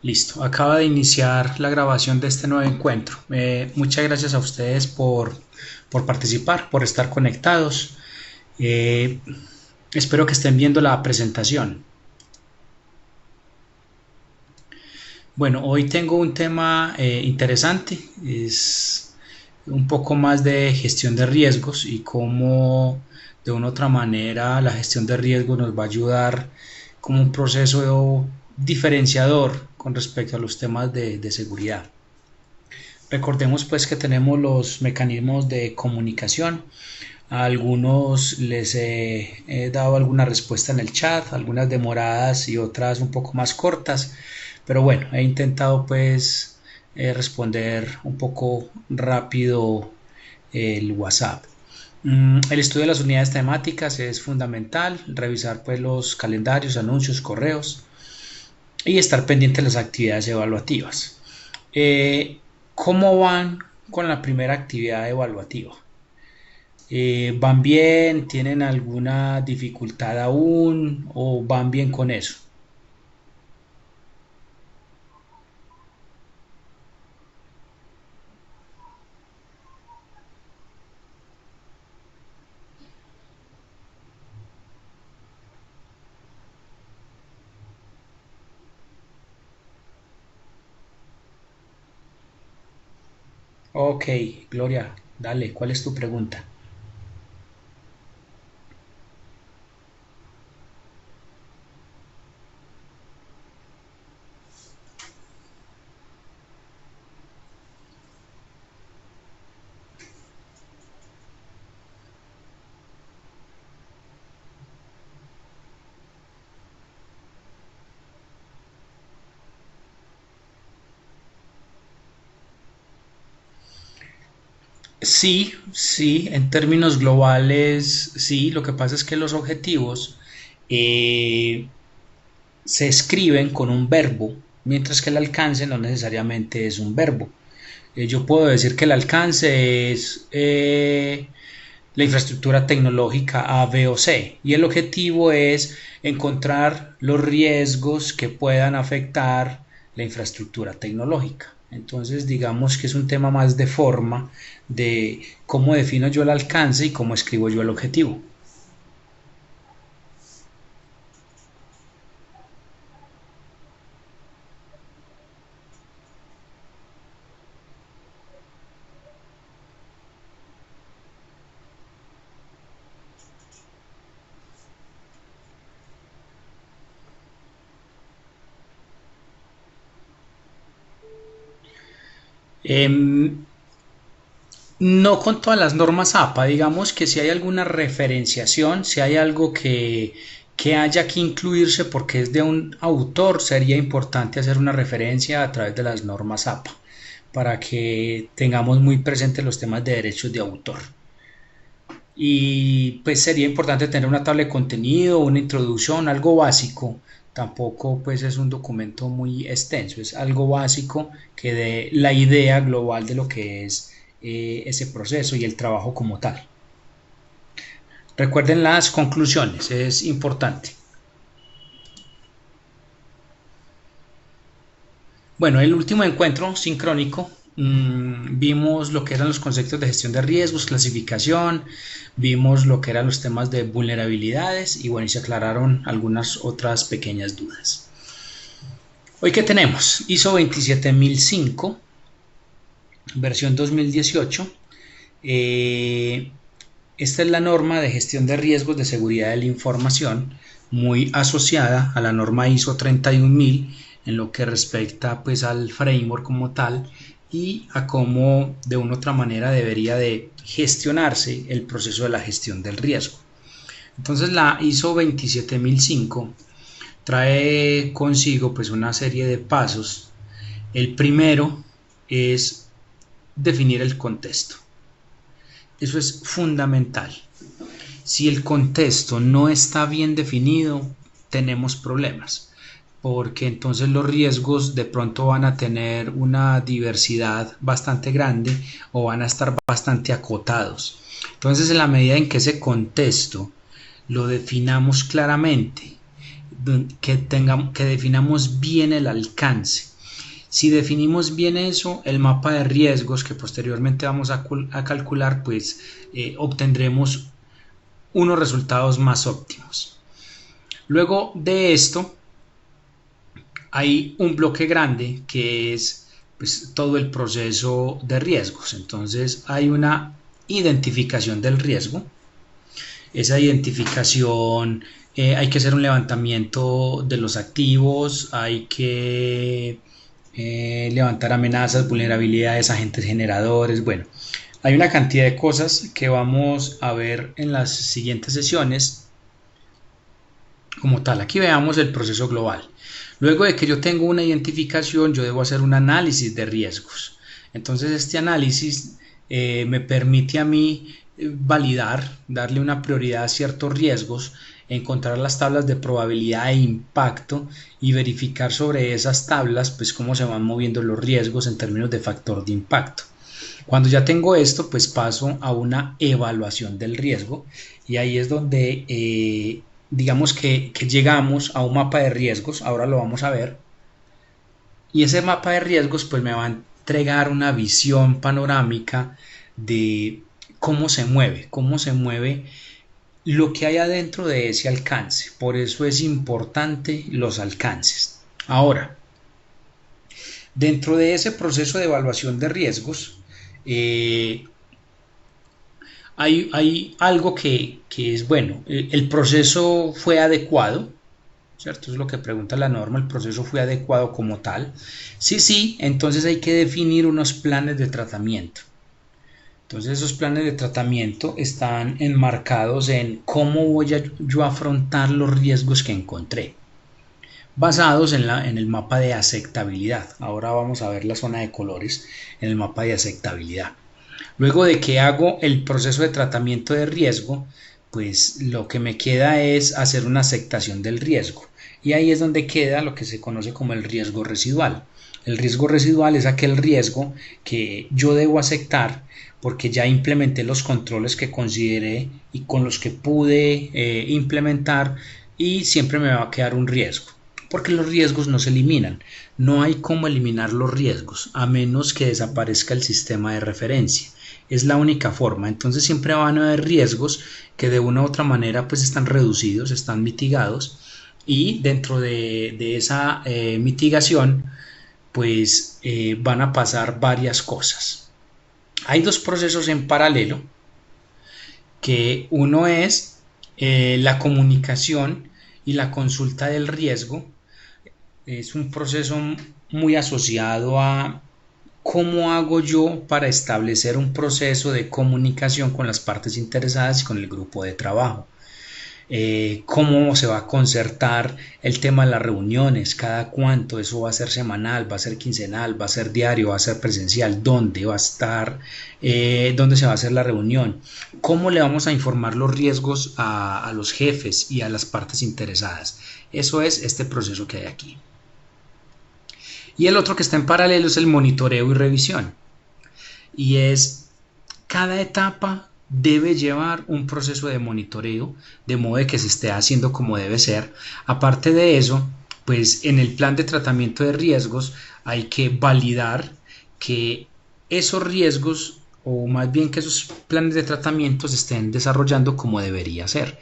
Listo, acaba de iniciar la grabación de este nuevo encuentro. Muchas gracias a ustedes por participar, por estar conectados. Eh, Espero que estén viendo la presentación. Bueno, hoy tengo un tema interesante, es un poco más de gestión de riesgos y cómo de una u otra manera la gestión de riesgos nos va a ayudar como un proceso diferenciador con respecto a los temas de seguridad. Recordemos pues que tenemos los mecanismos de comunicación. A algunos les he dado alguna respuesta en el chat, algunas demoradas y otras un poco más cortas, pero bueno, he intentado pues responder un poco rápido el WhatsApp. El estudio de las unidades temáticas es fundamental, revisar pues los calendarios, anuncios, correos y estar pendiente de las actividades evaluativas. ¿Cómo van con la primera actividad evaluativa? ¿Van bien? ¿Tienen alguna dificultad aún? ¿O van bien con eso? Ok, Gloria, dale, ¿cuál es tu pregunta? Sí, sí, en términos globales, sí, lo que pasa es que los objetivos eh, se escriben con un verbo, mientras que el alcance no necesariamente es un verbo. Yo puedo decir que el alcance es la infraestructura tecnológica A, B o C y el objetivo es encontrar los riesgos que puedan afectar la infraestructura tecnológica. Entonces digamos que es un tema más de forma, de cómo defino yo el alcance y cómo escribo yo el objetivo. No con todas las normas APA, digamos que si hay alguna referenciación, si hay algo que haya que incluirse porque es de un autor, sería importante hacer una referencia a través de las normas APA para que tengamos muy presentes los temas de derechos de autor. Y pues sería importante tener una tabla de contenido, una introducción, algo básico. Tampoco pues es un documento muy extenso, es algo básico que dé la idea global de lo que es ese proceso y el trabajo como tal. Recuerden las conclusiones, es importante. Bueno, el último encuentro sincrónico, vimos lo que eran los conceptos de gestión de riesgos, clasificación, vimos lo que eran los temas de vulnerabilidades y bueno, y se aclararon algunas otras pequeñas dudas. Hoy que tenemos ISO 27005, versión 2018. Esta es la norma de gestión de riesgos de seguridad de la información, muy asociada a la norma ISO 31000 en lo que respecta pues al framework como tal y a cómo de una u otra manera debería de gestionarse el proceso de la gestión del riesgo. Entonces la ISO 27005 trae consigo pues una serie de pasos. El primero es definir el contexto. Eso es fundamental. Si el contexto no está bien definido, tenemos problemas, porque entonces los riesgos de pronto van a tener una diversidad bastante grande o van a estar bastante acotados. Entonces, en la medida en que ese contexto lo definamos claramente, que definamos bien el alcance Si definimos bien eso, el mapa de riesgos que posteriormente vamos a calcular, pues obtendremos unos resultados más óptimos. Luego de esto, hay un bloque grande que es pues, todo el proceso de riesgos. Entonces hay una identificación del riesgo. Esa identificación hay que hacer un levantamiento de los activos, hay que levantar amenazas, vulnerabilidades, agentes generadores. Bueno, hay una cantidad de cosas que vamos a ver en las siguientes sesiones como tal. Aquí veamos el proceso global. Luego de que yo tengo una identificación, yo debo hacer un análisis de riesgos. Entonces este análisis me permite a mí validar, darle una prioridad a ciertos riesgos, encontrar las tablas de probabilidad e impacto y verificar sobre esas tablas pues cómo se van moviendo los riesgos en términos de factor de impacto. Cuando ya tengo esto, pues paso a una evaluación del riesgo y ahí es donde digamos que llegamos a un mapa de riesgos, ahora lo vamos a ver, y ese mapa de riesgos pues me va a entregar una visión panorámica de cómo se mueve lo que hay adentro de ese alcance. Por eso es importante los alcances. Ahora, dentro de ese proceso de evaluación de riesgos, hay algo que es bueno. El proceso fue adecuado, ¿cierto? Es lo que pregunta la norma, el proceso fue adecuado como tal. Sí, entonces hay que definir unos planes de tratamiento. Entonces esos planes de tratamiento están enmarcados en cómo voy yo a afrontar los riesgos que encontré, basados en el mapa de aceptabilidad. Ahora vamos a ver la zona de colores en el mapa de aceptabilidad. Luego de que hago el proceso de tratamiento de riesgo, pues lo que me queda es hacer una aceptación del riesgo. Y ahí es donde queda lo que se conoce como el riesgo residual. El riesgo residual es aquel riesgo que yo debo aceptar porque ya implementé los controles que consideré y con los que pude implementar y siempre me va a quedar un riesgo. Porque los riesgos no se eliminan. No hay cómo eliminar los riesgos a menos que desaparezca el sistema de referencia. Es la única forma. Entonces siempre van a haber riesgos que de una u otra manera pues están reducidos, están mitigados y dentro de esa mitigación pues van a pasar varias cosas. Hay dos procesos en paralelo, que uno es la comunicación y la consulta del riesgo. Es un proceso muy asociado a cómo hago yo para establecer un proceso de comunicación con las partes interesadas y con el grupo de trabajo. Cómo se va a concertar el tema de las reuniones, cada cuánto, eso va a ser semanal, va a ser quincenal, va a ser diario, va a ser presencial, dónde va a estar, dónde se va a hacer la reunión, cómo le vamos a informar los riesgos a los jefes y a las partes interesadas. Eso es este proceso que hay aquí. Y el otro que está en paralelo es el monitoreo y revisión. Y es cada etapa debe llevar un proceso de monitoreo de modo de que se esté haciendo como debe ser. Aparte de eso, pues en el plan de tratamiento de riesgos hay que validar que esos riesgos o más bien que esos planes de tratamiento se estén desarrollando como debería ser.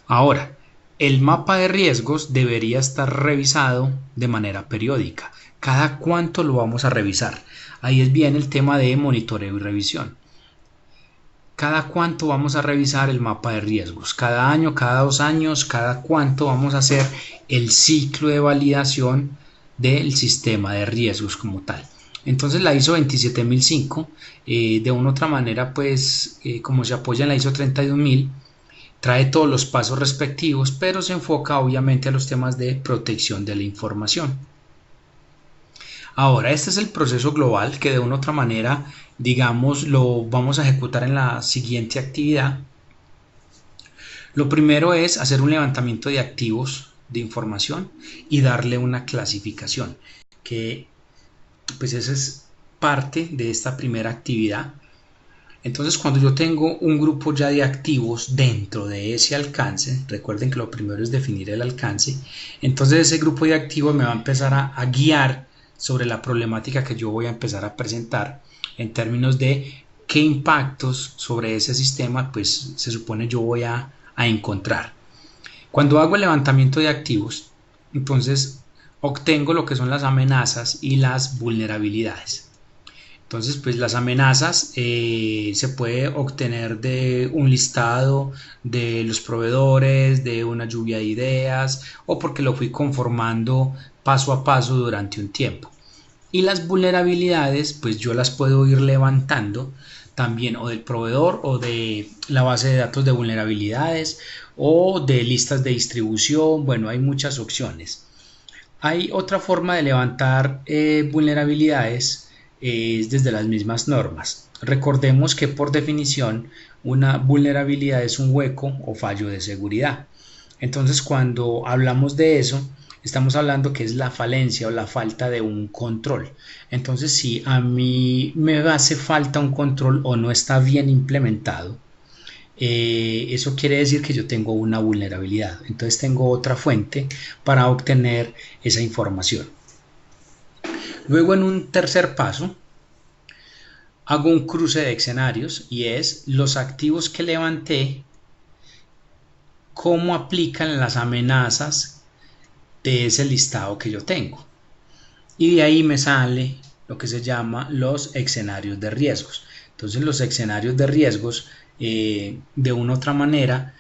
Ahora, el mapa de riesgos debería estar revisado de manera periódica. ¿Cada cuánto lo vamos a revisar? Ahí es bien el tema de monitoreo y revisión. ¿Cada cuánto vamos a revisar el mapa de riesgos? ¿Cada año, cada 2 años? ¿Cada cuánto vamos a hacer el ciclo de validación del sistema de riesgos como tal? Entonces la ISO 27005 de una u otra manera pues como se apoya en la ISO 32000 trae todos los pasos respectivos, pero se enfoca obviamente a los temas de protección de la información. Ahora, este es el proceso global que de una u otra manera, digamos, lo vamos a ejecutar en la siguiente actividad. Lo primero es hacer un levantamiento de activos de información y darle una clasificación, que pues esa es parte de esta primera actividad. Entonces cuando yo tengo un grupo ya de activos dentro de ese alcance, recuerden que lo primero es definir el alcance, entonces ese grupo de activos me va a empezar a guiar sobre la problemática que yo voy a empezar a presentar en términos de qué impactos sobre ese sistema pues se supone yo voy a encontrar. Cuando hago el levantamiento de activos, entonces obtengo lo que son las amenazas y las vulnerabilidades. Entonces, pues las amenazas se puede obtener de un listado de los proveedores, de una lluvia de ideas o porque lo fui conformando paso a paso durante un tiempo. Y las vulnerabilidades, pues yo las puedo ir levantando también o del proveedor o de la base de datos de vulnerabilidades o de listas de distribución. Bueno, hay muchas opciones. Hay otra forma de levantar vulnerabilidades es desde las mismas normas. Recordemos que por definición una vulnerabilidad es un hueco o fallo de seguridad. Entonces cuando hablamos de eso, estamos hablando que es la falencia o la falta de un control. Entonces si a mí me hace falta un control o no está bien implementado, eso quiere decir que yo tengo una vulnerabilidad. Entonces tengo otra fuente para obtener esa información. Luego en un tercer paso hago un cruce de escenarios y es los activos que levanté, cómo aplican las amenazas de ese listado que yo tengo. Y de ahí me sale lo que se llama los escenarios de riesgos. Entonces los escenarios de riesgos de una u otra manera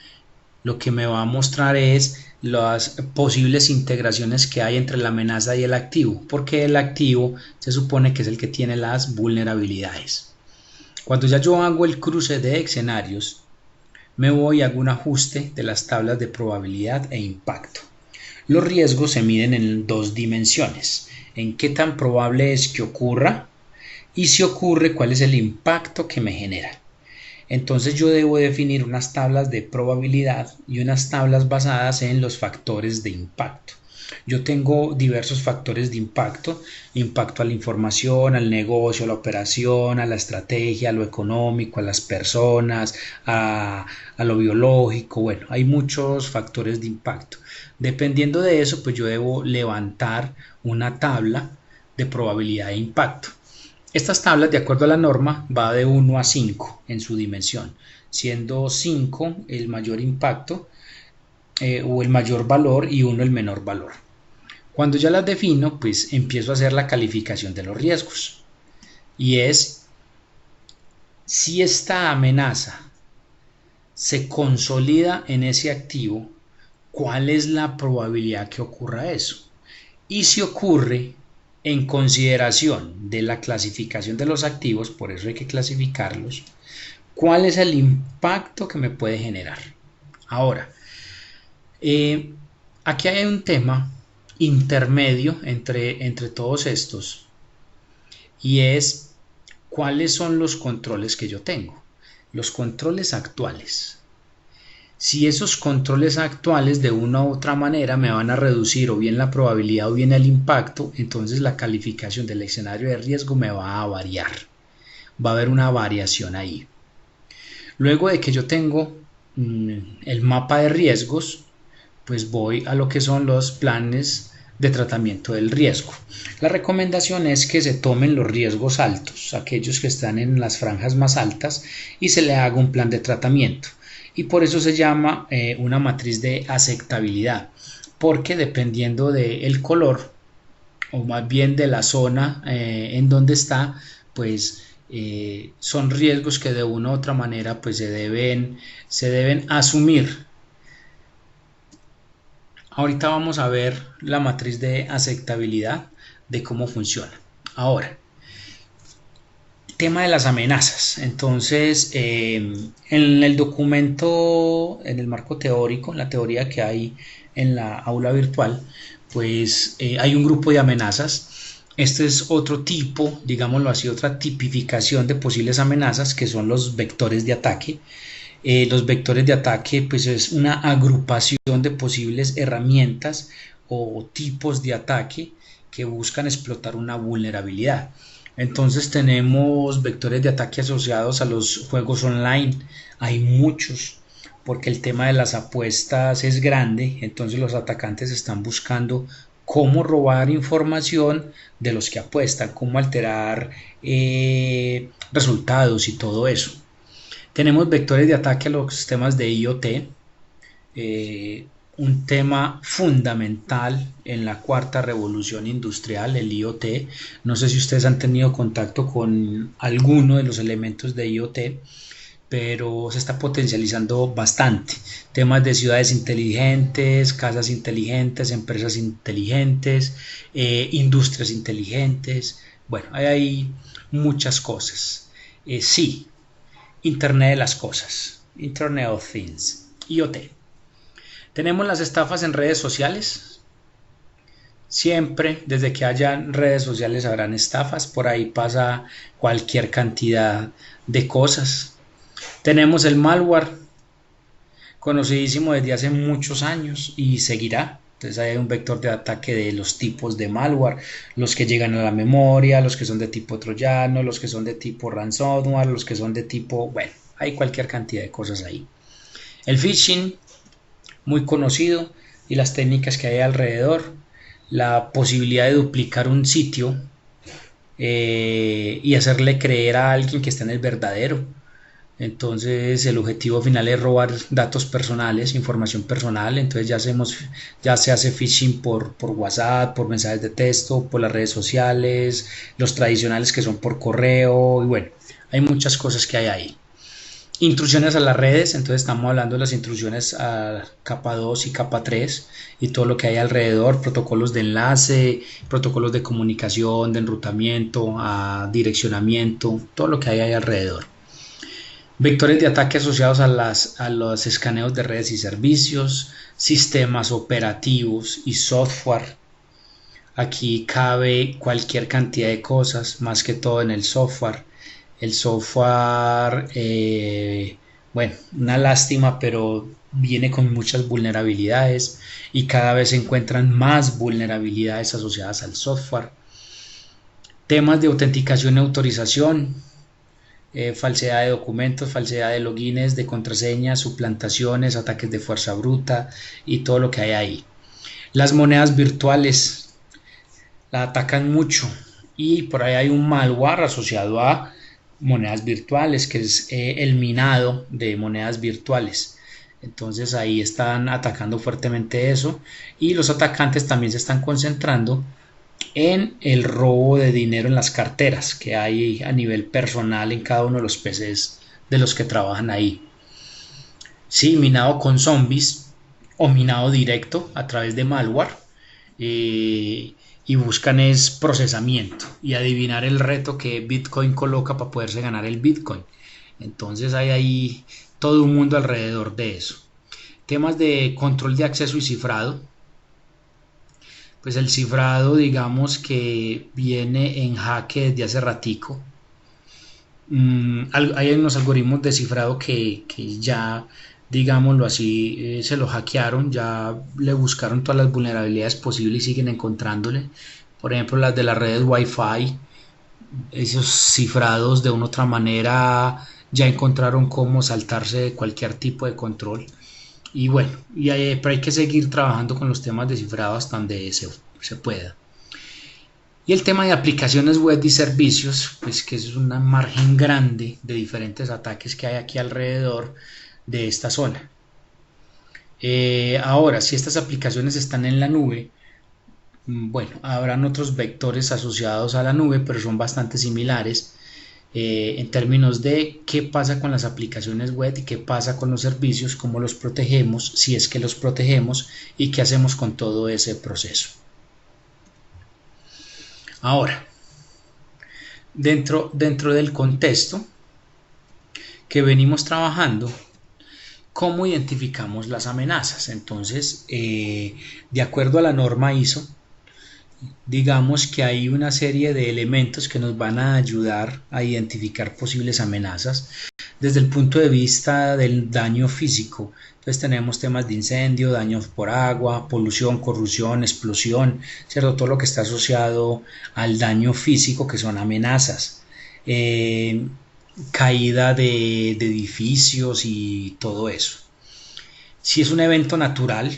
lo que me va a mostrar es las posibles integraciones que hay entre la amenaza y el activo, porque el activo se supone que es el que tiene las vulnerabilidades. Cuando ya yo hago el cruce de escenarios, me voy a un ajuste de las tablas de probabilidad e impacto. Los riesgos se miden en dos dimensiones, en qué tan probable es que ocurra y si ocurre cuál es el impacto que me genera. Entonces yo debo definir unas tablas de probabilidad y unas tablas basadas en los factores de impacto. Yo tengo diversos factores de impacto, impacto a la información, al negocio, a la operación, a la estrategia, a lo económico, a las personas, a lo biológico. Bueno, hay muchos factores de impacto. Dependiendo de eso, pues yo debo levantar una tabla de probabilidad de impacto. Estas tablas, de acuerdo a la norma, va de 1 a 5 en su dimensión, siendo 5 el mayor impacto o el mayor valor y 1 el menor valor. Cuando ya las defino, pues empiezo a hacer la calificación de los riesgos. Y es si esta amenaza se consolida en ese activo, ¿cuál es la probabilidad que ocurra eso? Y si ocurre, en consideración de la clasificación de los activos, por eso hay que clasificarlos, ¿cuál es el impacto que me puede generar? Ahora, aquí hay un tema intermedio entre todos estos y es cuáles son los controles que yo tengo, los controles actuales. Si esos controles actuales de una u otra manera me van a reducir o bien la probabilidad o bien el impacto, entonces la calificación del escenario de riesgo me va a variar. Va a haber una variación ahí. Luego de que yo tengo el mapa de riesgos, pues voy a lo que son los planes de tratamiento del riesgo. La recomendación es que se tomen los riesgos altos, aquellos que están en las franjas más altas, y se le haga un plan de tratamiento. Y por eso se llama una matriz de aceptabilidad, porque dependiendo del color o más bien de la zona en donde está, pues son riesgos que de una u otra manera pues se deben asumir. Ahorita vamos a ver la matriz de aceptabilidad de cómo funciona. Ahora, tema de las amenazas. Entonces, en el documento, en el marco teórico, en la teoría que hay en la aula virtual, pues hay un grupo de amenazas. Este es otro tipo, digámoslo así, otra tipificación de posibles amenazas que son los vectores de ataque. Los vectores de ataque pues es una agrupación de posibles herramientas o tipos de ataque que buscan explotar una vulnerabilidad. Entonces tenemos vectores de ataque asociados a los juegos online. Hay muchos, porque el tema de las apuestas es grande, entonces los atacantes están buscando cómo robar información de los que apuestan, cómo alterar resultados y todo eso. Tenemos vectores de ataque a los sistemas de IoT, un tema fundamental en la cuarta revolución industrial, el IoT. No sé si ustedes han tenido contacto con alguno de los elementos de IoT, pero se está potencializando bastante. Temas de ciudades inteligentes, casas inteligentes, empresas inteligentes, industrias inteligentes. Bueno, hay muchas cosas. Sí, Internet de las cosas, Internet of Things, IoT. Tenemos las estafas en redes sociales. Siempre, desde que haya redes sociales, habrán estafas. Por ahí pasa cualquier cantidad de cosas. Tenemos el malware, conocidísimo desde hace muchos años y seguirá. Entonces hay un vector de ataque de los tipos de malware, los que llegan a la memoria, los que son de tipo troyano, los que son de tipo ransomware, los que son de tipo, bueno, hay cualquier cantidad de cosas ahí. El phishing, muy conocido, y las técnicas que hay alrededor, la posibilidad de duplicar un sitio y hacerle creer a alguien que está en el verdadero. Entonces el objetivo final es robar datos personales, información personal. Entonces ya se hace phishing por WhatsApp, por mensajes de texto, por las redes sociales, los tradicionales que son por correo, y bueno, hay muchas cosas que hay ahí. Intrusiones a las redes, entonces estamos hablando de las intrusiones a capa 2 y capa 3 y todo lo que hay alrededor, protocolos de enlace, protocolos de comunicación, de enrutamiento, a direccionamiento, todo lo que hay ahí alrededor. Vectores de ataque asociados a los escaneos de redes y servicios, sistemas operativos y software. Aquí cabe cualquier cantidad de cosas, más que todo en el software. El software, bueno, una lástima, pero viene con muchas vulnerabilidades y cada vez se encuentran más vulnerabilidades asociadas al software. Temas de autenticación y autorización, falsedad de documentos, falsedad de logins, de contraseñas, suplantaciones, ataques de fuerza bruta y todo lo que hay ahí. Las monedas virtuales la atacan mucho y por ahí hay un malware asociado a monedas virtuales, que es el minado de monedas virtuales. Entonces ahí están atacando fuertemente eso, y los atacantes también se están concentrando en el robo de dinero en las carteras que hay a nivel personal en cada uno de los PCs de los que trabajan ahí. Sí, minado con zombies o minado directo a través de malware. Y buscan es procesamiento y adivinar el reto que Bitcoin coloca para poderse ganar el Bitcoin. Entonces hay ahí todo un mundo alrededor de eso. Temas de control de acceso y cifrado. Pues el cifrado, digamos que viene en jaque desde hace ratico. Hay unos algoritmos de cifrado que ya, digámoslo así, se lo hackearon, ya le buscaron todas las vulnerabilidades posibles y siguen encontrándole. Por ejemplo, las de las redes Wi-Fi, esos cifrados de una u otra manera ya encontraron cómo saltarse de cualquier tipo de control. Y bueno, pero hay que seguir trabajando con los temas de cifrado hasta donde se pueda. Y el tema de aplicaciones web y servicios, pues que es un margen grande de diferentes ataques que hay aquí alrededor de esta zona. Ahora, si estas aplicaciones están en la nube, bueno, habrán otros vectores asociados a la nube, pero son bastante similares en términos de qué pasa con las aplicaciones web y qué pasa con los servicios, cómo los protegemos, si es que los protegemos, y qué hacemos con todo ese proceso. Ahora, dentro del contexto que venimos trabajando, ¿cómo identificamos las amenazas? Entonces, de acuerdo a la norma ISO, digamos que hay una serie de elementos que nos van a ayudar a identificar posibles amenazas desde el punto de vista del daño físico. Entonces tenemos temas de incendio, daños por agua, polución, corrosión, explosión, ¿cierto? Todo lo que está asociado al daño físico, que son amenazas. Caída de edificios y todo eso. Si es un evento natural,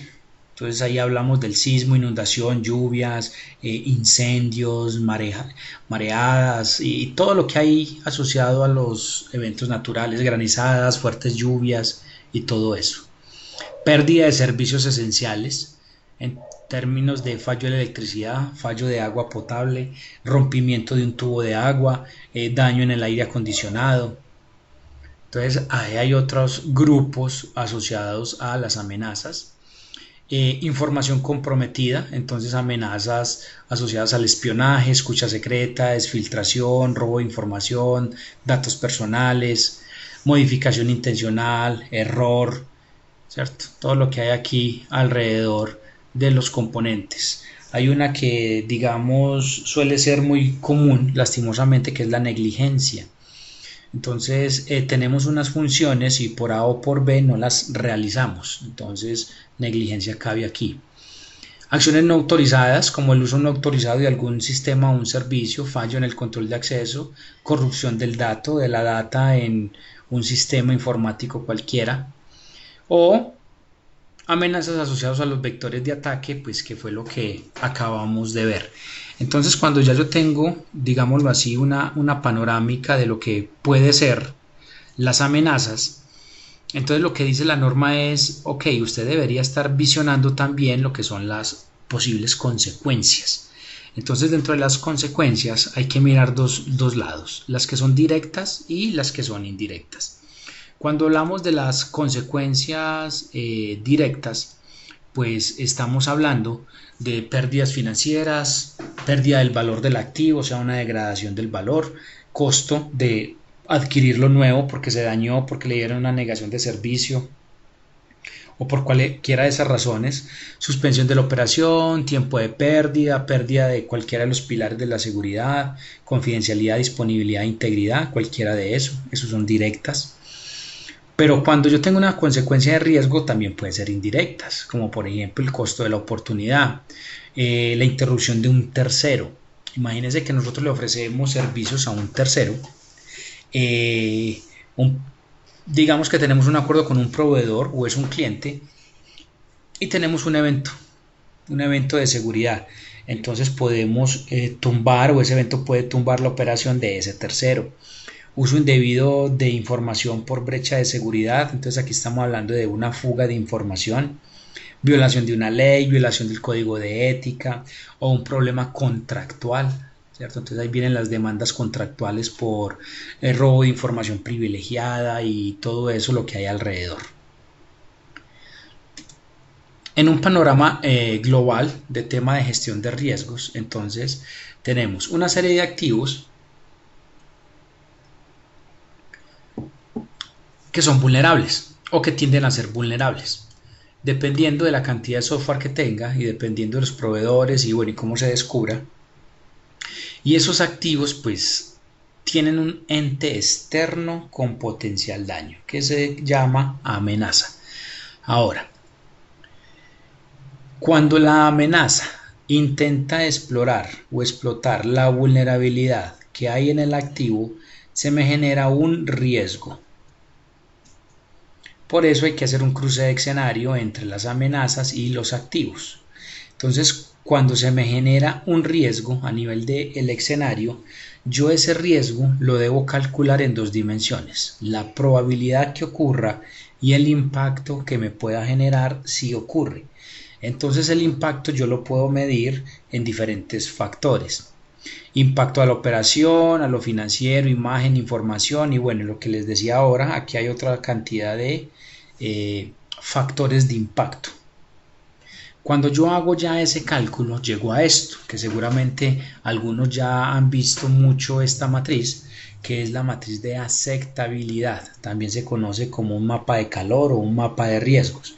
Entonces ahí hablamos del sismo, inundación, lluvias, incendios, mareadas y todo lo que hay asociado a los eventos naturales, granizadas, fuertes lluvias y todo eso. Pérdida de servicios esenciales en términos de fallo de electricidad, fallo de agua potable, rompimiento de un tubo de agua, daño en el aire acondicionado. Entonces ahí hay otros grupos asociados a las amenazas. Información comprometida, entonces amenazas asociadas al espionaje, escucha secreta, desfiltración, robo de información, datos personales, modificación intencional, error, ¿cierto? Todo lo que hay aquí alrededor de los componentes. Hay una que, digamos, suele ser muy común, lastimosamente, que es la negligencia. Entonces tenemos unas funciones y por A o por B no las realizamos. Entonces negligencia cabe aquí. Acciones no autorizadas, como el uso no autorizado de algún sistema o un servicio, fallo en el control de acceso, corrupción del dato, de la data en un sistema informático cualquiera, o amenazas asociadas a los vectores de ataque, pues que fue lo que acabamos de ver. Entonces cuando ya yo tengo, digámoslo así, una panorámica de lo que puede ser las amenazas, entonces lo que dice la norma es, ok, usted debería estar visionando también lo que son las posibles consecuencias. Entonces dentro de las consecuencias hay que mirar dos lados, las que son directas y las que son indirectas. Cuando hablamos de las consecuencias directas, pues estamos hablando de pérdidas financieras, pérdida del valor del activo, o sea, una degradación del valor, costo de adquirir lo nuevo porque se dañó, porque le dieron una negación de servicio o por cualquiera de esas razones, suspensión de la operación, tiempo de pérdida, pérdida de cualquiera de los pilares de la seguridad, confidencialidad, disponibilidad, integridad, cualquiera de esos son directas. Pero cuando yo tengo una consecuencia de riesgo también puede ser indirectas, como por ejemplo el costo de la oportunidad, la interrupción de un tercero. Imagínense que nosotros le ofrecemos servicios a un tercero. Digamos que tenemos un acuerdo con un proveedor o es un cliente y tenemos un evento de seguridad. Entonces podemos tumbar o ese evento puede tumbar la operación de ese tercero. Uso indebido de información por brecha de seguridad, entonces aquí estamos hablando de una fuga de información, violación de una ley, violación del código de ética o un problema contractual, ¿cierto? Entonces ahí vienen las demandas contractuales por robo de información privilegiada y todo eso lo que hay alrededor. En un panorama global de tema de gestión de riesgos, entonces tenemos una serie de activos que son vulnerables o que tienden a ser vulnerables, dependiendo de la cantidad de software que tenga y dependiendo de los proveedores y bueno, y cómo se descubra. Y esos activos pues tienen un ente externo con potencial daño que se llama amenaza. Ahora, cuando la amenaza intenta explorar o explotar la vulnerabilidad que hay en el activo, se me genera un riesgo. Por eso hay que hacer un cruce de escenario entre las amenazas y los activos. Entonces, cuando se me genera un riesgo a nivel del escenario, yo ese riesgo lo debo calcular en dos dimensiones, la probabilidad que ocurra y el impacto que me pueda generar si ocurre. Entonces el impacto yo lo puedo medir en diferentes factores. Impacto a la operación, a lo financiero, imagen, información y bueno, lo que les decía ahora, aquí hay otra cantidad de factores de impacto. Cuando yo hago ya ese cálculo, llego a esto, que seguramente algunos ya han visto mucho esta matriz, que es la matriz de aceptabilidad. También se conoce como un mapa de calor o un mapa de riesgos.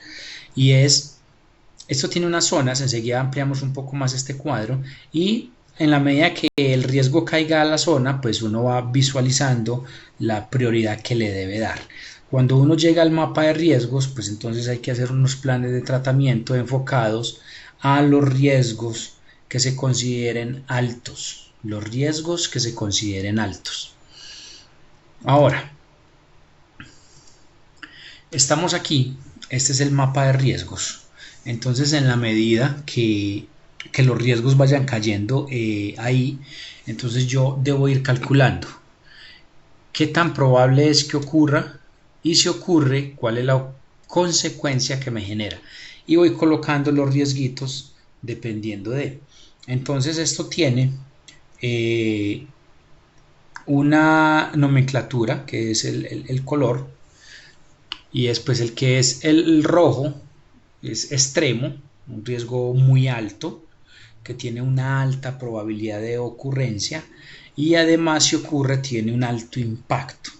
Y esto tiene unas zonas, enseguida ampliamos un poco más este cuadro y en la medida que el riesgo caiga a la zona, pues uno va visualizando la prioridad que le debe dar. Cuando uno llega al mapa de riesgos, pues entonces hay que hacer unos planes de tratamiento enfocados a los riesgos que se consideren altos. Los riesgos que se consideren altos. Ahora, estamos aquí. Este es el mapa de riesgos. Entonces, en la medida que los riesgos vayan cayendo ahí, entonces yo debo ir calculando qué tan probable es que ocurra y si ocurre, cuál es la consecuencia que me genera. Y voy colocando los riesguitos dependiendo de. Entonces esto tiene una nomenclatura que es el color, y después el que es el rojo es extremo, un riesgo muy alto que tiene una alta probabilidad de ocurrencia y además si ocurre tiene un alto impacto.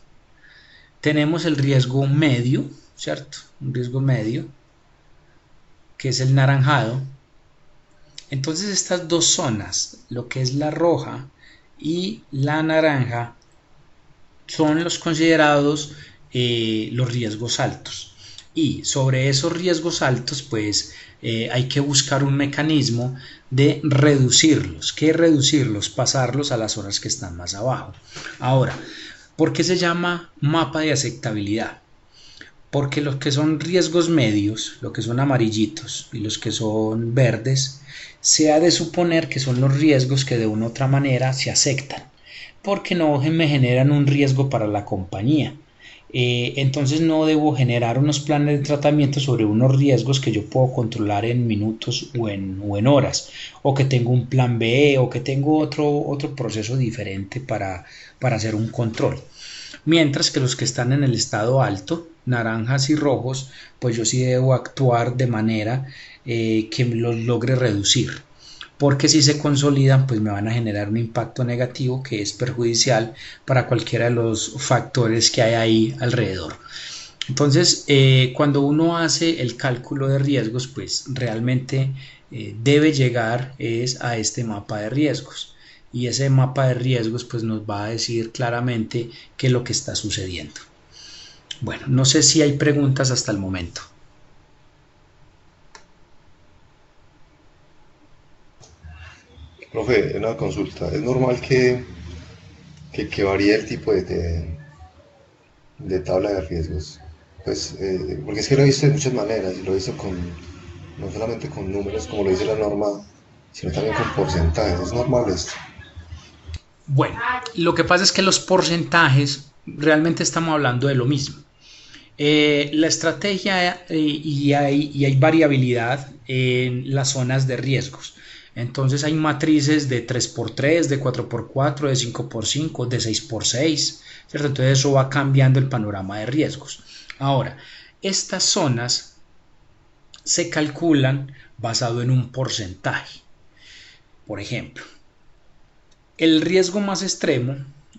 Tenemos el riesgo medio, ¿cierto? Un riesgo medio que es el naranjado. Entonces estas dos zonas, lo que es la roja y la naranja, son los considerados los riesgos altos. Y sobre esos riesgos altos, pues hay que buscar un mecanismo de reducirlos. ¿Qué reducirlos? Pasarlos a las zonas que están más abajo. Ahora, ¿por qué se llama mapa de aceptabilidad? Porque los que son riesgos medios, los que son amarillitos y los que son verdes, se ha de suponer que son los riesgos que de una u otra manera se aceptan, porque no me generan un riesgo para la compañía. Entonces no debo generar unos planes de tratamiento sobre unos riesgos que yo puedo controlar en minutos o en horas, o que tengo un plan B o que tengo otro proceso diferente para hacer un control. Mientras que los que están en el estado alto, naranjas y rojos, pues yo sí debo actuar de manera que los logre reducir, porque si se consolidan pues me van a generar un impacto negativo que es perjudicial para cualquiera de los factores que hay ahí alrededor. Entonces cuando uno hace el cálculo de riesgos pues realmente debe llegar es a este mapa de riesgos, y ese mapa de riesgos pues nos va a decir claramente qué es lo que está sucediendo. Bueno, no sé si hay preguntas hasta el momento. Profe, una consulta. ¿Es normal que varíe el tipo de tabla de riesgos? Pues, porque es que lo he visto de muchas maneras, y lo he visto no solamente con números, como lo dice la norma, sino también con porcentajes. ¿Es normal esto? Bueno, lo que pasa es que los porcentajes realmente estamos hablando de lo mismo. La estrategia y hay variabilidad en las zonas de riesgos. Entonces hay matrices de 3x3, de 4x4, de 5x5, de 6x6, ¿cierto? Entonces eso va cambiando el panorama de riesgos. Ahora, estas zonas se calculan basado en un porcentaje. Por ejemplo, el riesgo más extremo,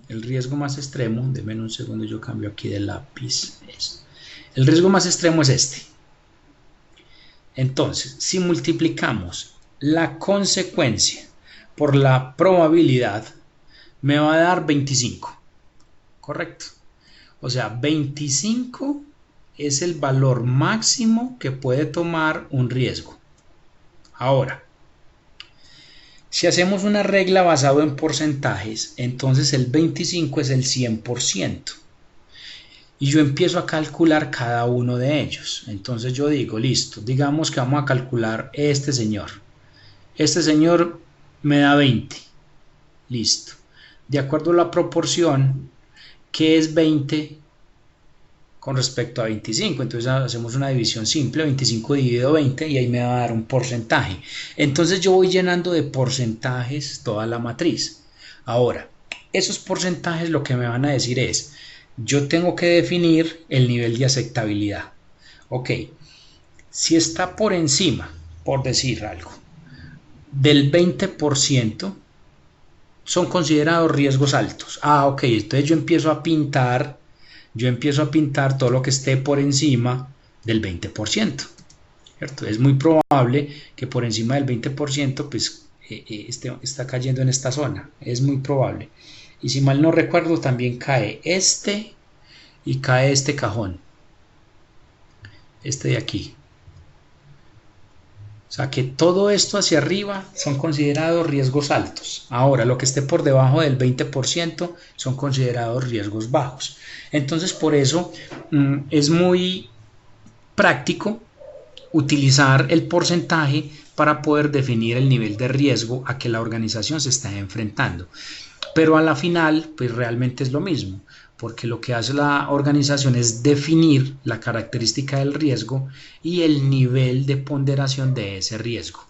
denme un segundo, yo cambio aquí de lápiz. El riesgo más extremo es este. Entonces, si multiplicamos la consecuencia por la probabilidad, me va a dar 25. ¿Correcto? O sea, 25 es el valor máximo que puede tomar un riesgo. Ahora, si hacemos una regla basada en porcentajes, entonces el 25 es el 100%. Y yo empiezo a calcular cada uno de ellos. Entonces yo digo, listo, digamos que vamos a calcular este señor. Este señor me da 20. Listo. De acuerdo a la proporción, ¿qué es 20 con respecto a 25? Entonces hacemos una división simple, 25 dividido 20, y ahí me va a dar un porcentaje. Entonces yo voy llenando de porcentajes toda la matriz. Ahora, esos porcentajes lo que me van a decir es, yo tengo que definir el nivel de aceptabilidad. Ok, si está por encima, por decir algo, del 20%, son considerados riesgos altos. Ok, entonces yo empiezo a pintar todo lo que esté por encima del 20%, ¿cierto? Es muy probable que por encima del 20% pues está cayendo en esta zona, es muy probable. Y si mal no recuerdo también cae este y cae este cajón, este de aquí. O sea que todo esto hacia arriba son considerados riesgos altos. Ahora, lo que esté por debajo del 20% son considerados riesgos bajos. Entonces, por eso es muy práctico utilizar el porcentaje para poder definir el nivel de riesgo a que la organización se está enfrentando. Pero a la final, pues realmente es lo mismo, porque lo que hace la organización es definir la característica del riesgo y el nivel de ponderación de ese riesgo.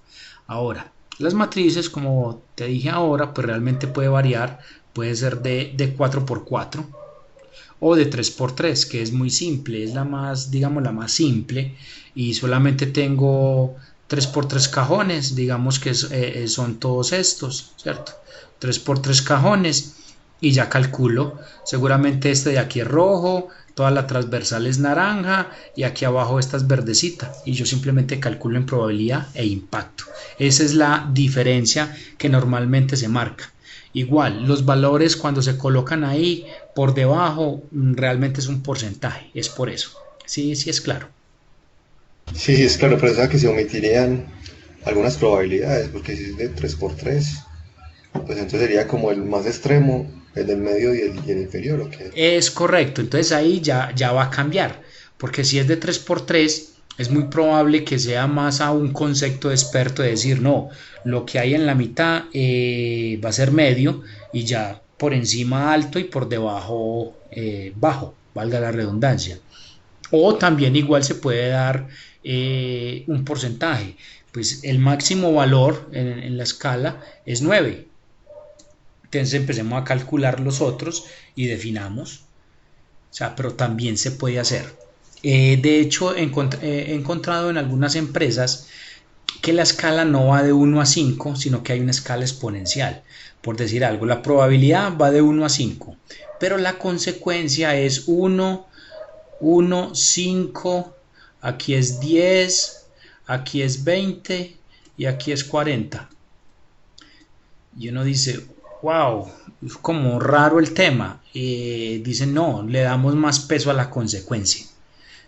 Ahora, las matrices, como te dije ahora, pues realmente puede variar, puede ser de 4x4 o de 3x3, que es muy simple, es la más, digamos, la más simple, y solamente tengo 3x3 cajones, digamos que son todos estos, ¿cierto? 3x3 cajones, y ya calculo, seguramente este de aquí es rojo, toda la transversal es naranja y aquí abajo esta es verdecita, y yo simplemente calculo en probabilidad e impacto. Esa es la diferencia que normalmente se marca. Igual, los valores cuando se colocan ahí por debajo realmente es un porcentaje, es por eso. Sí, sí es claro. Sí, sí, es claro, pero o sea que se omitirían algunas probabilidades, porque si es de 3x3, pues entonces sería como el más extremo, el del medio y el inferior, ¿o qué? Es correcto, entonces ahí ya va a cambiar, porque si es de 3x3 es muy probable que sea más a un concepto de experto de decir, no, lo que hay en la mitad va a ser medio y ya por encima alto y por debajo bajo, valga la redundancia. O también igual se puede dar un porcentaje, pues el máximo valor en la escala es 9. Entonces empecemos a calcular los otros y definamos. O sea, pero también se puede hacer. De hecho, he encontrado en algunas empresas que la escala no va de 1 a 5, sino que hay una escala exponencial. Por decir algo, la probabilidad va de 1 a 5, pero la consecuencia es 1, 1, 5, aquí es 10, aquí es 20 y aquí es 40. Y uno dice, wow, es como raro el tema. Dicen, no, le damos más peso a la consecuencia.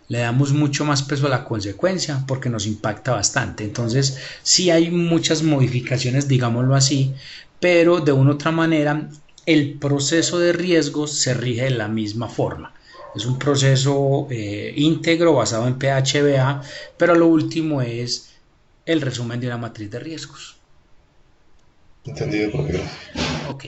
Le damos mucho más peso a la consecuencia porque nos impacta bastante. Entonces, sí hay muchas modificaciones, digámoslo así, pero de una u otra manera, el proceso de riesgos se rige de la misma forma. Es un proceso íntegro basado en PHBA, pero lo último es el resumen de una matriz de riesgos. Entendido, profe, gracias. Ok.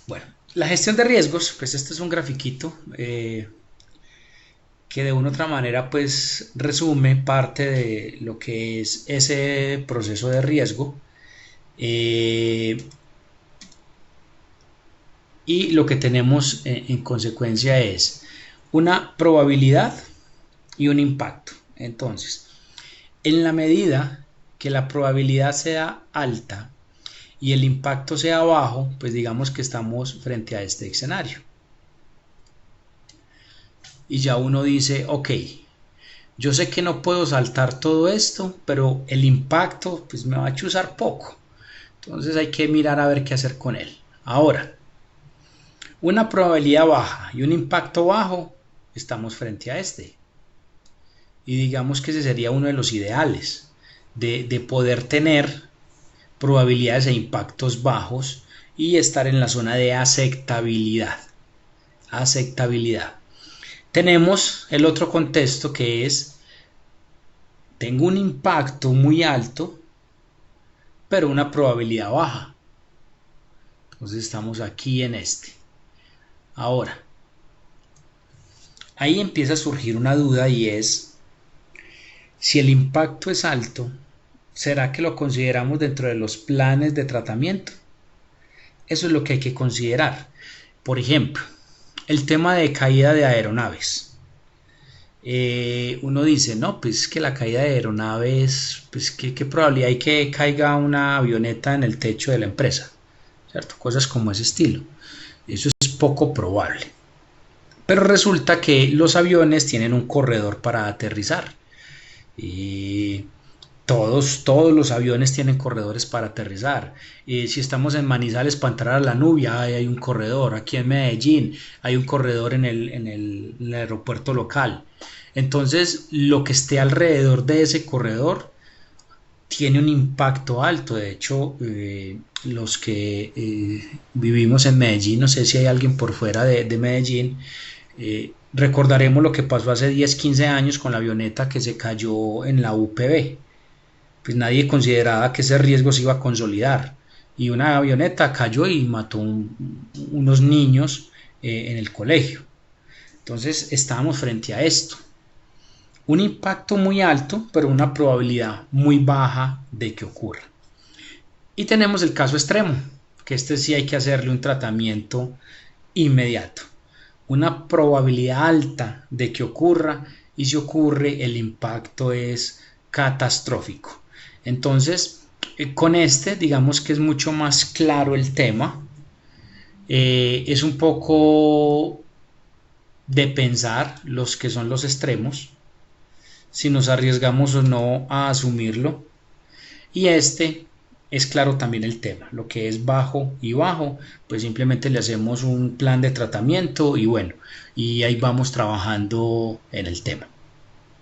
Bueno, la gestión de riesgos, pues este es un grafiquito que de una u otra manera pues resume parte de lo que es ese proceso de riesgo, eh, y lo que tenemos en consecuencia es una probabilidad y un impacto. Entonces, en la medida que la probabilidad sea alta y el impacto sea bajo, pues digamos que estamos frente a este escenario. Y ya uno dice, ok, yo sé que no puedo saltar todo esto, pero el impacto pues me va a chuzar poco. Entonces hay que mirar a ver qué hacer con él. Ahora, una probabilidad baja y un impacto bajo, estamos frente a este. Y digamos que ese sería uno de los ideales, de poder tener probabilidades e impactos bajos y estar en la zona de aceptabilidad. Aceptabilidad. Tenemos el otro contexto que es, tengo un impacto muy alto, pero una probabilidad baja. Entonces estamos aquí en este. Ahora, ahí empieza a surgir una duda y es, si el impacto es alto, ¿será que lo consideramos dentro de los planes de tratamiento? Eso es lo que hay que considerar. Por ejemplo, el tema de caída de aeronaves. Uno dice, no, pues que la caída de aeronaves, pues ¿qué probabilidad hay que caiga una avioneta en el techo de la empresa? ¿Cierto? Cosas como ese estilo. Eso es poco probable. Pero resulta que los aviones tienen un corredor para aterrizar. Y todos los aviones tienen corredores para aterrizar. Y si estamos en Manizales para entrar a la Nubia, hay un corredor. Aquí en Medellín hay un corredor en el aeropuerto local. Entonces, lo que esté alrededor de ese corredor tiene un impacto alto. De hecho, los que vivimos en Medellín, no sé si hay alguien por fuera de Medellín, Recordaremos lo que pasó hace 10, 15 años con la avioneta que se cayó en la UPB. Pues nadie consideraba que ese riesgo se iba a consolidar. Y una avioneta cayó y mató unos niños en el colegio. Entonces estábamos frente a esto. Un impacto muy alto, pero una probabilidad muy baja de que ocurra. Y tenemos el caso extremo, que este sí hay que hacerle un tratamiento inmediato. Una probabilidad alta de que ocurra, y si ocurre el impacto es catastrófico. Entonces, con este digamos que es mucho más claro el tema. Es un poco de pensar los que son los extremos, si nos arriesgamos o no a asumirlo. Y este es claro también el tema, lo que es bajo y bajo, pues simplemente le hacemos un plan de tratamiento y bueno, y ahí vamos trabajando en el tema.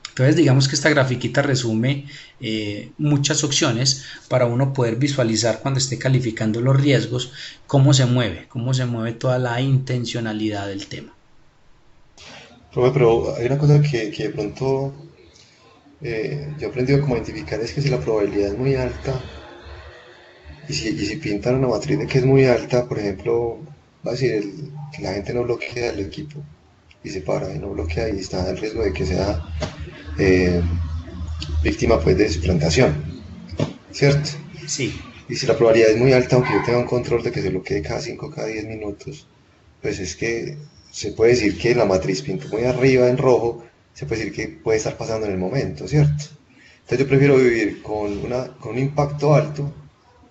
Entonces digamos que esta grafiquita resume muchas opciones para uno poder visualizar cuando esté calificando los riesgos, cómo se mueve toda la intencionalidad del tema. Profe, pero hay una cosa que de pronto yo he aprendido como a identificar, es que si la probabilidad es muy alta, y si pintan una matriz de que es muy alta, por ejemplo, va a decir que la gente no bloquea el equipo y se para y no bloquea y está el riesgo de que sea eh, víctima pues de suplantación, ¿cierto? Sí, Y si la probabilidad es muy alta, aunque yo tenga un control de que se bloquee cada 5 cada 10 minutos, pues es que se puede decir que la matriz pintó muy arriba en rojo, se puede decir que puede estar pasando en el momento, ¿cierto? Entonces yo prefiero vivir con un impacto alto,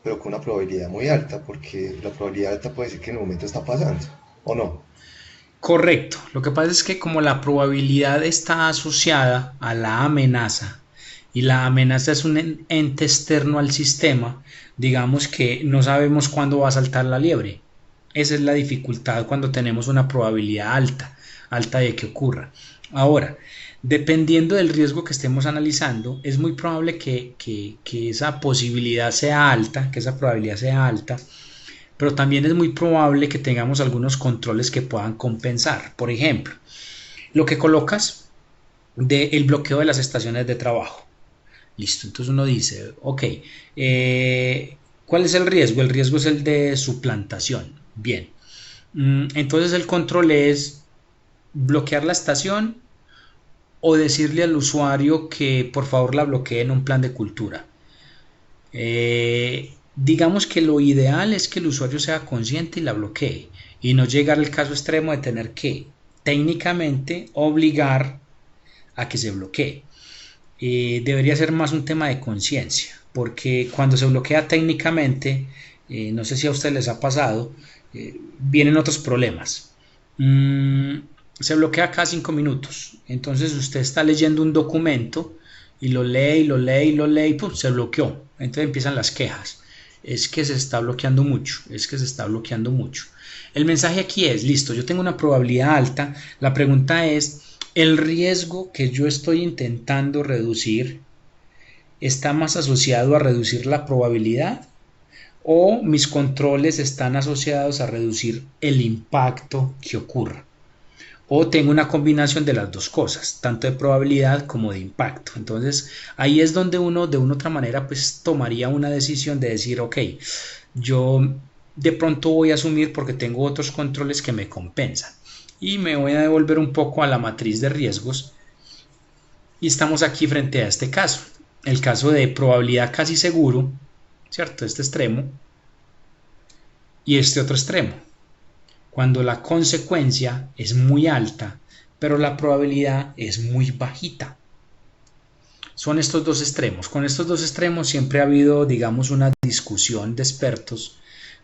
pero con una probabilidad muy alta, porque la probabilidad alta puede decir que en el momento está pasando, ¿o no? correcto. Lo que pasa es que como la probabilidad está asociada a la amenaza y la amenaza es un ente externo al sistema, digamos que no sabemos cuándo va a saltar la liebre. Esa es la dificultad cuando tenemos una probabilidad alta, alta de que ocurra. Ahora, dependiendo del riesgo que estemos analizando, es muy probable que esa posibilidad sea alta, que esa probabilidad sea alta, pero también es muy probable que tengamos algunos controles que puedan compensar. Por ejemplo, lo que colocas del bloqueo de las estaciones de trabajo. Listo, entonces uno dice, ok, ¿cuál es el riesgo? El riesgo es el de suplantación. Bien, entonces el control es bloquear la estación o decirle al usuario que por favor la bloquee en un plan de cultura. Digamos que lo ideal es que el usuario sea consciente y la bloquee y no llegar al caso extremo de tener que técnicamente obligar a que se bloquee. Debería ser más un tema de conciencia, porque cuando se bloquea técnicamente, no sé si a ustedes les ha pasado, vienen otros problemas. Mm, Se bloquea cada 5 minutos, entonces usted está leyendo un documento y lo lee y lo lee y lo lee y ¡pum! Se bloqueó. Entonces empiezan las quejas. Es que se está bloqueando mucho, es que se está bloqueando mucho. El mensaje aquí es, listo, yo tengo una probabilidad alta, la pregunta es, ¿el riesgo que yo estoy intentando reducir está más asociado a reducir la probabilidad o mis controles están asociados a reducir el impacto que ocurra? O tengo una combinación de las dos cosas, tanto de probabilidad como de impacto. Entonces ahí es donde uno de una otra manera pues tomaría una decisión de decir, ok, yo de pronto voy a asumir porque tengo otros controles que me compensan y me voy a devolver un poco a la matriz de riesgos y estamos aquí frente a este caso, el caso de probabilidad casi seguro, ¿cierto? Este extremo y este otro extremo, cuando la consecuencia es muy alta, pero la probabilidad es muy bajita. Son estos dos extremos. Con estos dos extremos siempre ha habido, digamos, una discusión de expertos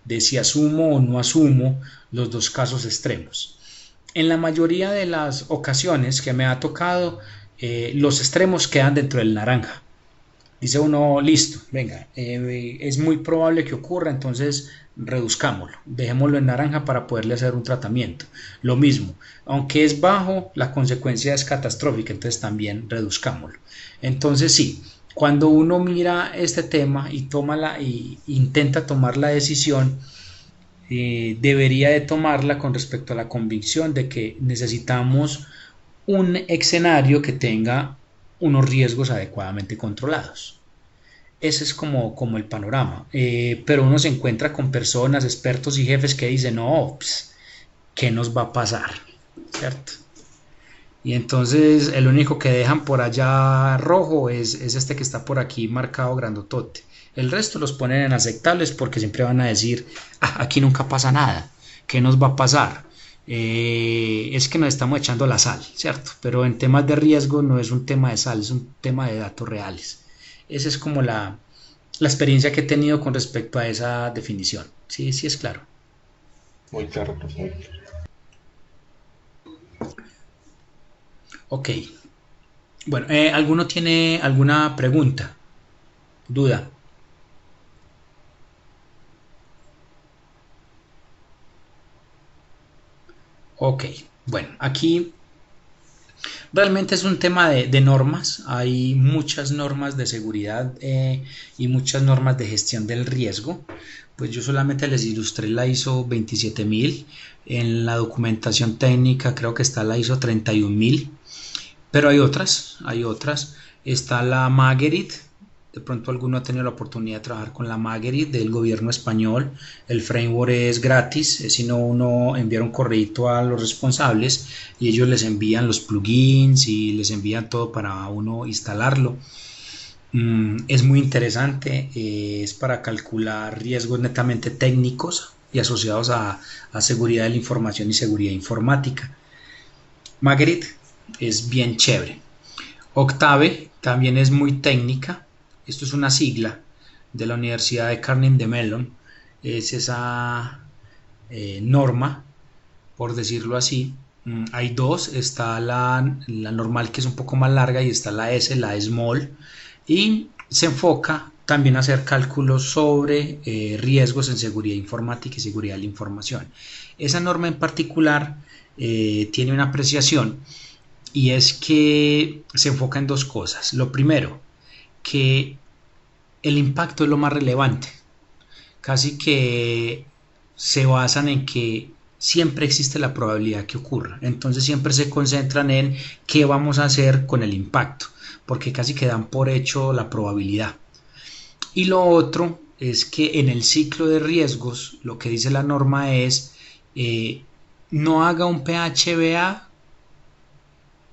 de si asumo o no asumo los dos casos extremos. En la mayoría de las ocasiones que me ha tocado, los extremos quedan dentro del naranja. Dice uno, listo, venga, es muy probable que ocurra, entonces reduzcámoslo, dejémoslo en naranja para poderle hacer un tratamiento. Lo mismo, aunque es bajo, la consecuencia es catastrófica, entonces también reduzcámoslo. Entonces sí, cuando uno mira este tema y intenta tomar la decisión, debería de tomarla con respecto a la convicción de que necesitamos un escenario que tenga unos riesgos adecuadamente controlados. Ese es como el panorama. Pero uno se encuentra con personas, expertos y jefes que dicen, no, pues, ¿qué nos va a pasar? ¿Cierto? Y entonces el único que dejan por allá rojo es este que está por aquí marcado grandotote. El resto los ponen en aceptables porque siempre van a decir, ah, aquí nunca pasa nada, ¿qué nos va a pasar? Es que nos estamos echando la sal, ¿cierto? Pero en temas de riesgo no es un tema de sal, es un tema de datos reales. Esa es como la experiencia que he tenido con respecto a esa definición. Sí, sí es claro. Muy claro, profe. Ok. Bueno, ¿alguno tiene alguna pregunta? ¿Duda? Ok. Bueno, aquí realmente es un tema de normas. Hay muchas normas de seguridad y muchas normas de gestión del riesgo. Pues yo solamente les ilustré la ISO 27000. En la documentación técnica creo que está la ISO 31000. Pero hay otras. Está la Magerit. De pronto alguno ha tenido la oportunidad de trabajar con la Magerit del gobierno español. El framework es gratis, es sino uno enviar un correo a los responsables y ellos les envían los plugins y les envían todo para uno instalarlo. Es muy interesante, es para calcular riesgos netamente técnicos y asociados a seguridad de la información y seguridad informática. Magritte es bien chévere. Octave también es muy técnica. Esto es una sigla de la Universidad de Carnegie de Mellon. Es esa norma, por decirlo así. Hay dos, está la normal que es un poco más larga y está la S, la small. Y se enfoca también a hacer cálculos sobre riesgos en seguridad informática y seguridad de la información. Esa norma en particular tiene una apreciación y es que se enfoca en dos cosas. Lo primero, que el impacto es lo más relevante. Casi que se basan en que siempre existe la probabilidad que ocurra. Entonces siempre se concentran en qué vamos a hacer con el impacto, porque casi que dan por hecho la probabilidad. Y lo otro es que en el ciclo de riesgos, lo que dice la norma es no haga un PHBA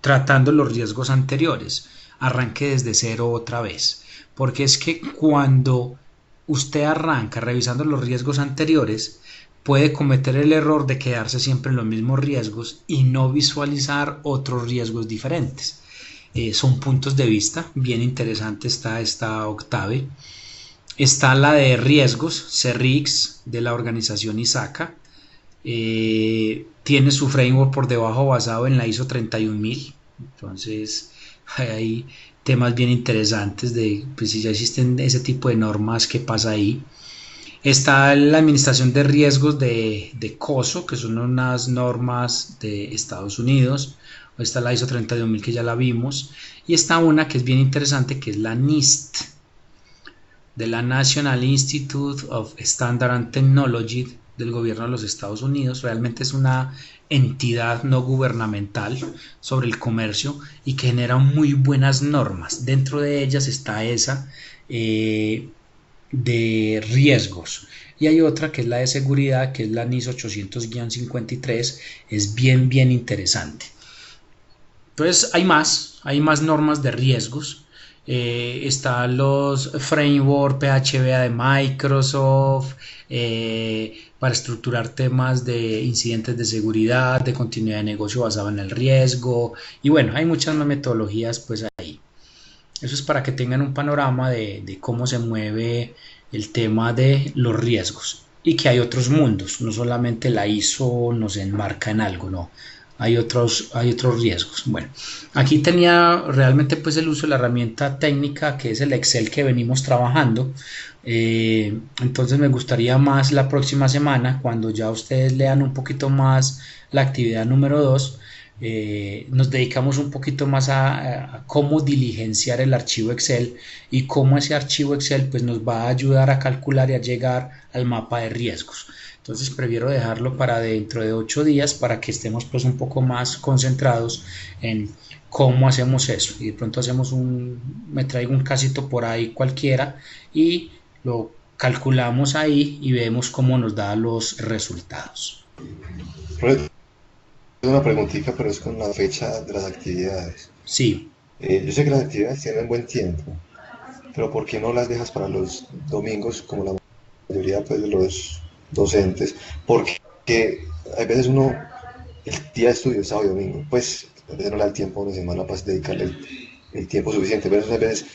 tratando los riesgos anteriores, arranque desde cero otra vez, porque es que cuando usted arranca revisando los riesgos anteriores, puede cometer el error de quedarse siempre en los mismos riesgos y no visualizar otros riesgos diferentes. Son puntos de vista, bien interesante está esta octave. Está la de riesgos, CERIX, de la organización ISACA. Tiene su framework por debajo basado en la ISO 31000. Entonces hay temas bien interesantes de pues, si ya existen ese tipo de normas, qué pasa ahí. Está la administración de riesgos de COSO, que son unas normas de Estados Unidos. Está la ISO 32000 que ya la vimos. Y está una que es bien interesante, que es la NIST, de la National Institute of Standard and Technology del gobierno de los Estados Unidos. Realmente es una entidad no gubernamental sobre el comercio y que genera muy buenas normas. Dentro de ellas está esa de riesgos. Y hay otra que es la de seguridad, que es la NIS 800-53, es bien interesante. Entonces hay más normas de riesgos. Están los framework PHBA de Microsoft para estructurar temas de incidentes de seguridad, de continuidad de negocio basado en el riesgo. Y bueno, hay muchas más metodologías pues ahí. Eso es para que tengan un panorama de cómo se mueve el tema de los riesgos y que hay otros mundos, no solamente la ISO nos enmarca en algo, no, hay otros riesgos. Bueno, aquí tenía realmente pues el uso de la herramienta técnica que es el Excel que venimos trabajando. Entonces me gustaría más la próxima semana, cuando ya ustedes lean un poquito más la actividad número 2, nos dedicamos un poquito más a cómo diligenciar el archivo Excel y cómo ese archivo Excel pues, nos va a ayudar a calcular y a llegar al mapa de riesgos. Entonces prefiero dejarlo para dentro de 8 días para que estemos pues un poco más concentrados en cómo hacemos eso. Y de pronto me traigo un casito por ahí cualquiera y lo calculamos ahí y vemos cómo nos da los resultados. Es una preguntita, pero es con la fecha de las actividades. Sí, Yo sé que las actividades tienen buen tiempo, pero ¿por qué no las dejas para los domingos como la mayoría pues, de los docentes? Porque hay veces uno, el día de estudio, sábado y domingo, pues a veces no le da el tiempo a una semana para dedicarle el tiempo suficiente, pero a veces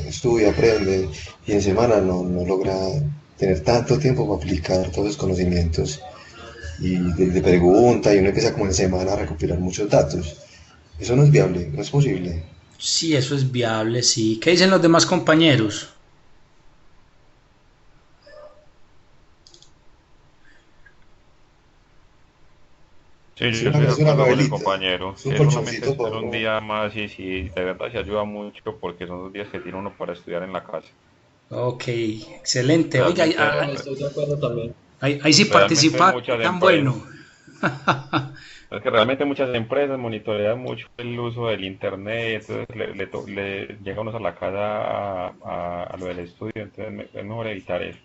estudia, aprende y en semana no logra tener tanto tiempo para aplicar todos los conocimientos y de pregunta y uno empieza como en semana a recopilar muchos datos. Eso no es viable, no es posible. sí, eso es viable, sí. ¿Qué dicen los demás compañeros? Sí, Es yo estoy de una acuerdo con el novelita, compañero, es un que solamente colchoncito para ser un uno. día más y si de verdad se ayuda mucho porque son los días que tiene uno para estudiar en la casa. Ok, excelente. Oiga, Realmente, No, estoy de acuerdo también. ahí sí realmente participa muchas tan bueno. empresas, es que realmente muchas empresas monitorean mucho el uso del internet, entonces le llega uno a la casa a lo del estudio, entonces es mejor evitar eso.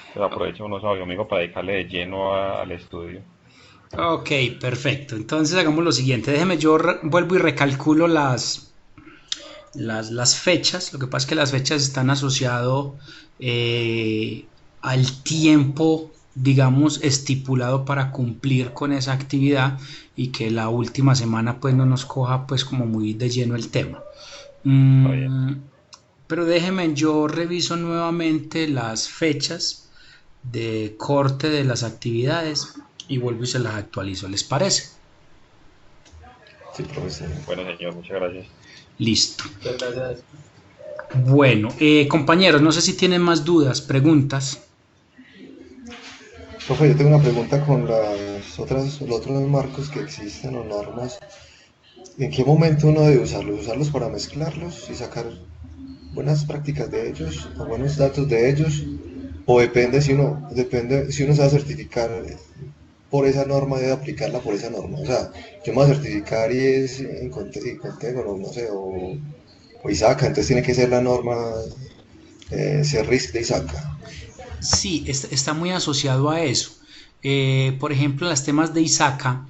Entonces aprovecha uno sábado y domingo para dedicarle de lleno al estudio. Ok, perfecto. Entonces hagamos lo siguiente. Déjeme, yo vuelvo y recalculo las fechas. Lo que pasa es que las fechas están asociadas al tiempo, digamos, estipulado para cumplir con esa actividad y que la última semana pues no nos coja pues como muy de lleno el tema. Está bien. Mm, pero déjeme, yo reviso nuevamente las fechas de corte de las actividades y vuelvo y se las actualizo. ¿Les parece? Sí, profesor. Bueno, señor, muchas gracias. Listo. Muchas gracias. Bueno, compañeros, no sé si tienen más dudas, preguntas. Profe, yo tengo una pregunta con los otros marcos que existen o normas. ¿En qué momento uno debe usarlos? ¿Usarlos para mezclarlos y sacar buenas prácticas de ellos o buenos datos de ellos? ¿O depende si uno se va a certificar por esa norma, debe aplicarla por esa norma? O sea, yo me voy a certificar y es en Contegro, no sé, o ISACA, entonces tiene que ser la norma CERRISC de ISACA. Sí, está muy asociado a eso. Por ejemplo, en los temas de ISACA,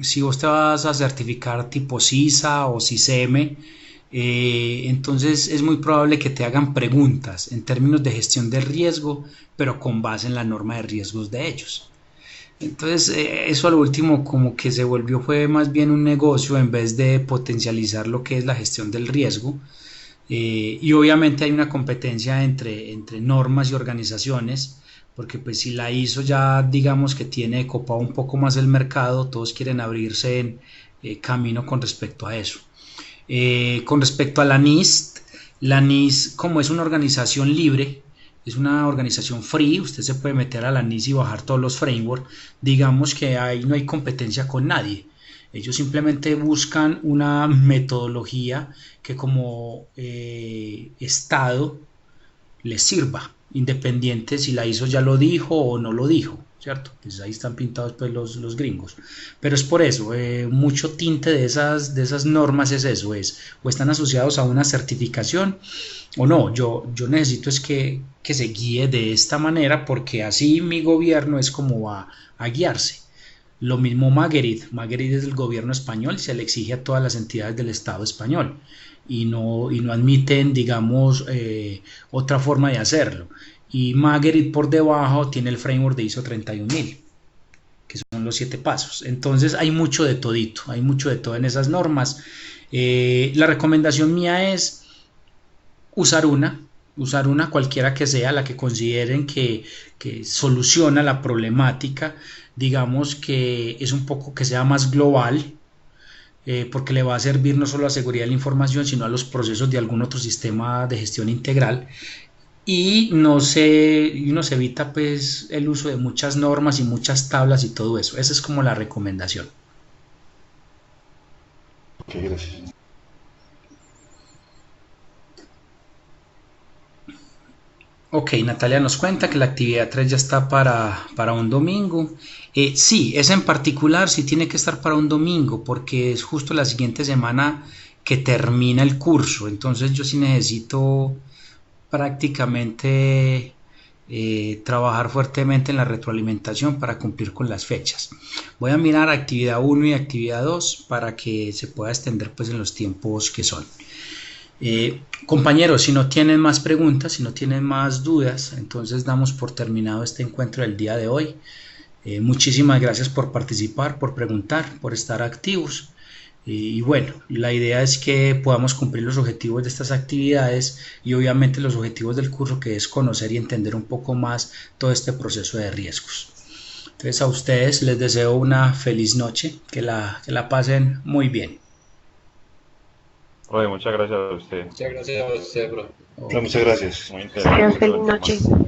si vos te vas a certificar tipo CISA o CISM, entonces es muy probable que te hagan preguntas en términos de gestión de riesgo, pero con base en la norma de riesgos de ellos. Entonces, eso al último como que se volvió fue más bien un negocio en vez de potencializar lo que es la gestión del riesgo. Y obviamente hay una competencia entre normas y organizaciones, porque pues si la ISO ya digamos que tiene copado un poco más el mercado, todos quieren abrirse en camino con respecto a eso. Con respecto a la NIST como es una organización libre, es una organización free, usted se puede meter a la NIST y bajar todos los frameworks, digamos que ahí no hay competencia con nadie. Ellos simplemente buscan una metodología que como Estado les sirva, independiente si la ISO ya lo dijo o no lo dijo, ¿cierto? Pues ahí están pintados pues los gringos. Pero es por eso, mucho tinte de esas normas es eso, o están asociados a una certificación o no, yo necesito es que se guíe de esta manera porque así mi gobierno es como va a guiarse. Lo mismo Maguerid es del gobierno español y se le exige a todas las entidades del Estado español y no admiten, digamos, otra forma de hacerlo. Y Maguerid por debajo tiene el framework de ISO 31000, que son los 7 pasos. Entonces hay mucho de todito, hay mucho de todo en esas normas. La recomendación mía es usar una cualquiera que sea, la que consideren que soluciona la problemática, digamos que es un poco que sea más global, porque le va a servir no solo a seguridad de la información, sino a los procesos de algún otro sistema de gestión integral y nos evita pues el uso de muchas normas y muchas tablas y todo eso. Esa es como la recomendación. Ok, gracias. Ok, Natalia nos cuenta que la actividad 3 ya está para un domingo. Sí, esa en particular sí tiene que estar para un domingo porque es justo la siguiente semana que termina el curso. Entonces yo sí necesito prácticamente trabajar fuertemente en la retroalimentación para cumplir con las fechas. Voy a mirar actividad 1 y actividad 2 para que se pueda extender pues en los tiempos que son. Compañeros, si no tienen más preguntas, si no tienen más dudas, entonces damos por terminado este encuentro del día de hoy. Muchísimas gracias por participar, por preguntar, por estar activos. Y bueno, la idea es que podamos cumplir los objetivos de estas actividades y obviamente los objetivos del curso, que es conocer y entender un poco más todo este proceso de riesgos. Entonces a ustedes les deseo una feliz noche, que la pasen muy bien. Profe, muchas gracias a usted. Muchas gracias a usted, bro. Pero Ok. muchas gracias. Muy Adiós, interesante todo feliz el noche. tema.